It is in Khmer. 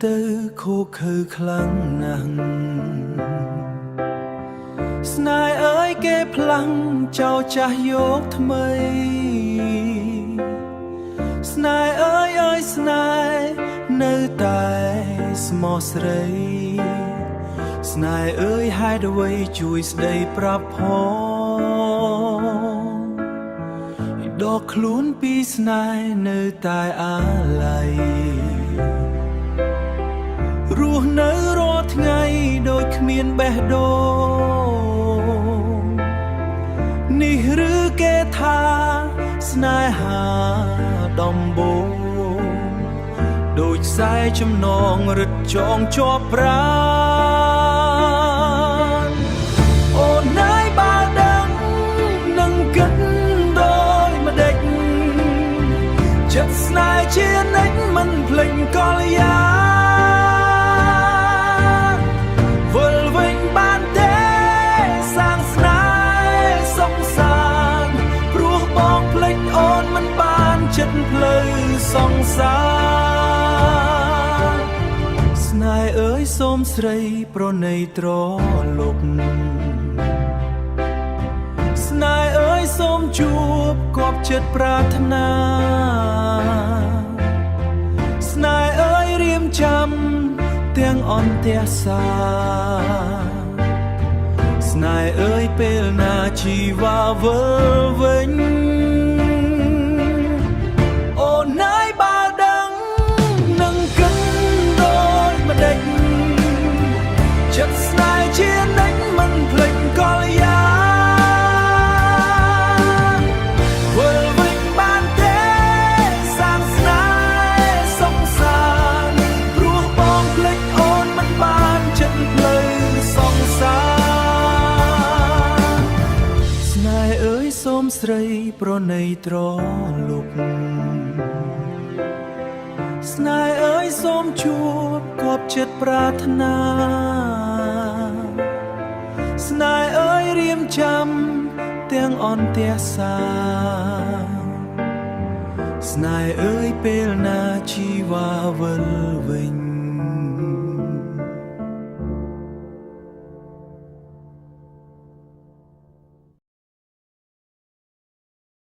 ទៅខូខើខ្លាំងណាស់ស្នេហ៍អើយគេផ្លាំងចោលចាស់យកថ្មីស្នេហ៍អើយស្នេហ៍នៅតែស្មោះស្រីស្នេហ៍អើយហេតុអ្វីជួយស្ដីប្រាប់ផងដកខ្លួនពីស្នេហ៍នៅតែអាឡ័យរស់នៅរាល់ថ្ងៃដូចគ្មានបេះដូងនេះឬគេថាស្នេហាដំបូងដូចខ្សែចំណងរឹតចងជាប់ប្រាណអូនណាយបើដឹងនឹងគិតដោយម្ដេចចិត្តស្នេហ៍ជានិច្ចមិនភ្លេចកលយាវិលវិញបានទេសាងស្នេហ៍សុខសាន្តព្រោះបងភ្លេចអូនមិនបានចិត្តផ្លូវសង្សារស្នេហ៍អើយសូមស្រីប្រណីត្រលុកស្នេហ៍អើយសូមជួបគប់ចិត្តប្រាថ្នាស្នេហ៍អើយរៀមចាំទាំងអន្ទះសាស្នេហ៍អើយពេលណាជីវាវិលវិញអូនណាយបើដឹងនឹងគិតដោយម្ដេចចិត្តស្នេហ៍ជានិច្ចមិនភ្លេចកលយាវិលវិញបានទេសាងស្នេហ៍សុខសាន្តព្រោះបងភ្លេចអូនមិនបានចិត្តផ្លូវសង្សារស្នេហ៍អើយសូមស្រីប្រណីត្រលុកស្នេហ៍អើយសូមជួបគប់ចិត្តប្រាថ្នាស្នេហ៍អើយរៀមចាំទាំងអន្ទះសាស្នេហ៍អើយពេលណាជីវាវិលវិញ